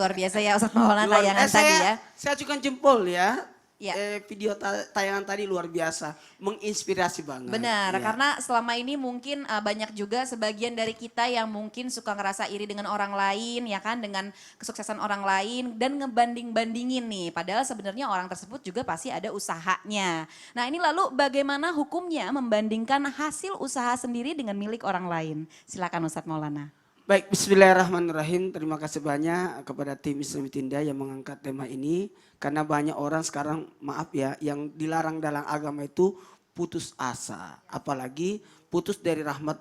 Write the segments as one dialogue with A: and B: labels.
A: Luar biasa ya Ustadz Maulana
B: Luar,
A: tayangan tadi ya.
B: saya ajukan jempol ya.
A: Ya.
B: Video tayangan tadi luar biasa, menginspirasi banget.
A: Benar,
B: Ya.
A: karena selama ini mungkin banyak juga sebagian dari kita yang mungkin suka ngerasa iri dengan orang lain ya kan, dengan kesuksesan orang lain dan ngebanding-bandingin nih. Padahal sebenarnya orang tersebut juga pasti ada usahanya. Nah ini lalu bagaimana hukumnya membandingkan hasil usaha sendiri dengan milik orang lain? Silakan Ustadz Maulana.
B: Baik, bismillahirrahmanirrahim. Terima kasih banyak kepada tim Islami Tinda yang mengangkat tema ini. Karena banyak orang sekarang, maaf ya, yang dilarang dalam agama itu putus asa. Apalagi putus dari rahmat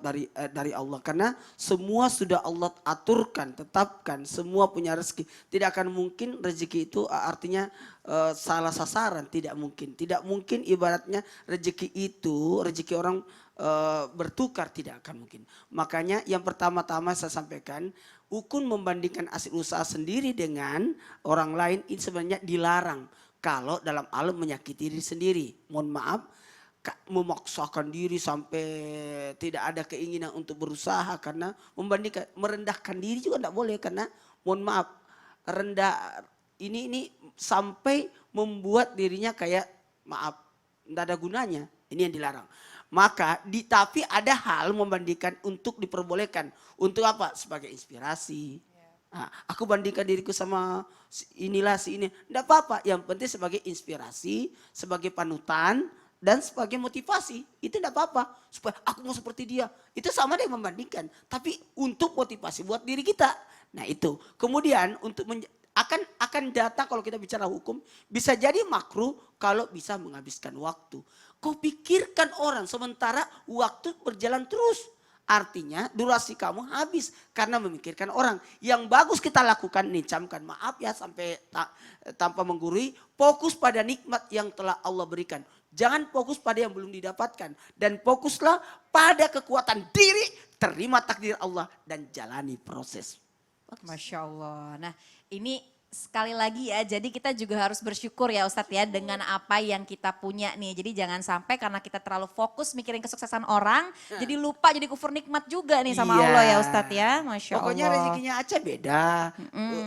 B: dari Allah. Karena semua sudah Allah aturkan, tetapkan, semua punya rezeki. Tidak akan mungkin rezeki itu artinya salah sasaran, tidak mungkin. Tidak mungkin ibaratnya rezeki itu, rezeki orang bertukar, tidak akan mungkin. Makanya yang pertama-tama saya sampaikan, hukum membandingkan hasil usaha sendiri dengan orang lain ini sebenarnya dilarang. Kalau dalam alam menyakiti diri sendiri. Mohon maaf, memaksakan diri sampai tidak ada keinginan untuk berusaha karena membandingkan, merendahkan diri juga tidak boleh karena mohon maaf, rendah ini sampai membuat dirinya kayak maaf, tidak ada gunanya. Ini yang dilarang. Maka tapi ada hal membandingkan untuk diperbolehkan. Untuk apa? Sebagai inspirasi. Nah, aku bandingkan diriku sama inilah si ini. Tidak apa-apa. Yang penting sebagai inspirasi, sebagai panutan, dan sebagai motivasi. Itu tidak apa-apa. Supaya aku mau seperti dia. Itu sama dengan membandingkan. Tapi untuk motivasi buat diri kita. Nah itu. Kemudian untuk akan datang kalau kita bicara hukum. Bisa jadi makruh kalau bisa menghabiskan waktu. Kau pikirkan orang sementara waktu berjalan terus. Artinya durasi kamu habis karena memikirkan orang. Yang bagus kita lakukan nih, camkan maaf ya sampai tanpa menggurui. Fokus pada nikmat yang telah Allah berikan. Jangan fokus pada yang belum didapatkan. Dan fokuslah pada kekuatan diri, terima takdir Allah dan jalani proses.
A: Masya Allah. Nah ini sekali lagi ya, jadi kita juga harus bersyukur ya Ustadz ya dengan apa yang kita punya nih. Jadi jangan sampai karena kita terlalu fokus mikirin kesuksesan orang, jadi lupa jadi kufur nikmat juga nih sama Allah ya Ustadz ya. Masya
B: Pokoknya
A: Allah.
B: rezekinya Aceh beda,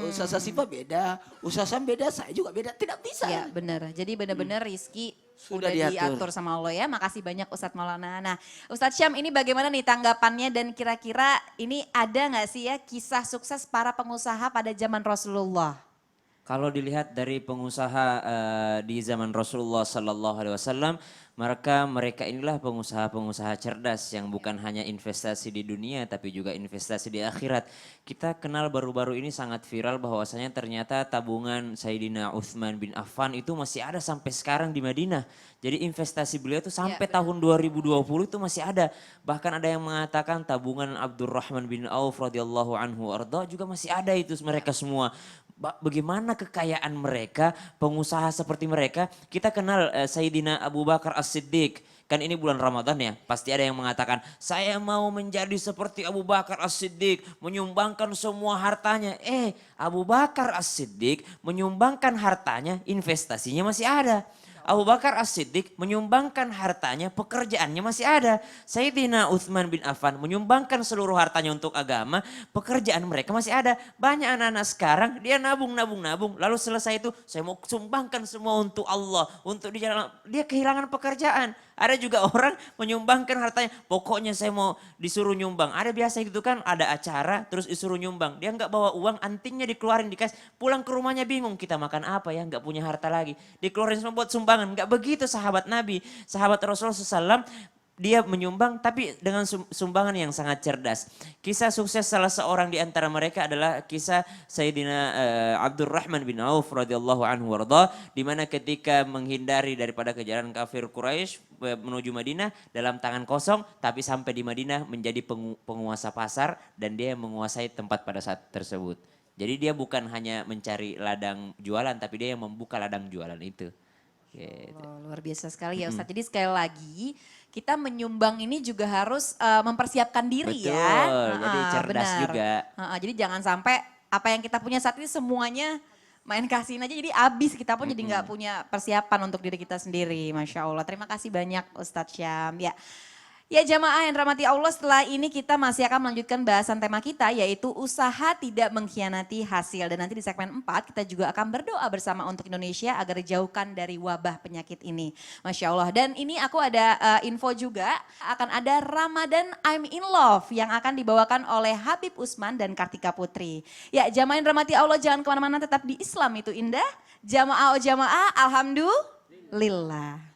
B: usaha Siva beda, usaha Sam beda, saya juga beda. Tidak bisa.
A: Iya benar, jadi benar-benar rizki
B: Sudah
A: udah
B: diatur.
A: diatur sama Allah ya. Makasih banyak Ustadz Maulana. Nah Ustadz Syam ini bagaimana nih tanggapannya dan kira-kira ini ada gak sih ya kisah sukses para pengusaha pada zaman Rasulullah?
C: Kalau dilihat dari pengusaha di zaman Rasulullah Sallallahu Alaihi Wasallam, mereka inilah pengusaha-pengusaha cerdas yang bukan hanya investasi di dunia tapi juga investasi di akhirat. Kita kenal baru-baru ini sangat viral bahwasanya ternyata tabungan Sayyidina Utsman bin Affan itu masih ada sampai sekarang di Madinah. Jadi investasi beliau itu sampai tahun 2020 itu masih ada. Bahkan ada yang mengatakan tabungan Abdurrahman bin Auf radhiyallahu anhu arda juga masih ada itu mereka semua. Bagaimana kekayaan mereka, pengusaha seperti mereka. Kita kenal Sayyidina Abu Bakar As-Siddiq. Kan ini bulan Ramadan ya, pasti ada yang mengatakan, saya mau menjadi seperti Abu Bakar As-Siddiq, menyumbangkan semua hartanya. Abu Bakar As-Siddiq menyumbangkan hartanya, investasinya masih ada. Abu Bakar As-Siddiq menyumbangkan hartanya, pekerjaannya masih ada. Sayyidina Utsman bin Affan menyumbangkan seluruh hartanya untuk agama, pekerjaan mereka masih ada. Banyak anak-anak sekarang dia nabung, lalu selesai itu saya mau sumbangkan semua untuk Allah, untuk dia kehilangan pekerjaan. Ada juga orang menyumbangkan hartanya, pokoknya saya mau disuruh nyumbang. Ada biasa gitu kan, ada acara terus disuruh nyumbang. Dia nggak bawa uang, antingnya dikeluarin dikasih. Pulang ke rumahnya bingung, kita makan apa ya, nggak punya harta lagi. Dikeluarin semua buat sumbangan, nggak begitu sahabat Nabi. Sahabat Rasulullah SAW dia menyumbang tapi dengan sumbangan yang sangat cerdas. Kisah sukses salah seorang di antara mereka adalah kisah Sayyidina Abdurrahman bin Auf radhiyallahu anhu warda, di mana ketika menghindari daripada kejaran kafir Quraisy menuju Madinah dalam tangan kosong, tapi sampai di Madinah menjadi penguasa pasar dan dia yang menguasai tempat pada saat tersebut. Jadi dia bukan hanya mencari ladang jualan tapi dia yang membuka ladang jualan itu. Gitu.
A: Luar biasa sekali ya Ustadz. Jadi sekali lagi kita menyumbang ini juga harus mempersiapkan diri.
C: Betul,
A: ya.
C: jadi cerdas
A: benar.
C: juga.
A: Jadi jangan sampai apa yang kita punya saat ini semuanya main kasihin aja jadi habis, kita pun jadi nggak punya persiapan untuk diri kita sendiri. Masya Allah, terima kasih banyak Ustadz Syam. Ya. Ya jamaah yang rahmati Allah, setelah ini kita masih akan melanjutkan bahasan tema kita yaitu usaha tidak mengkhianati hasil. Dan nanti di segmen 4 kita juga akan berdoa bersama untuk Indonesia agar dijauhkan dari wabah penyakit ini. Masya Allah. Dan ini aku ada info juga akan ada Ramadan I'm in Love yang akan dibawakan oleh Habib Usman dan Kartika Putri. Ya jamaah yang rahmati Allah, jangan kemana-mana, tetap di Islam itu indah. Jamaah Alhamdulillah.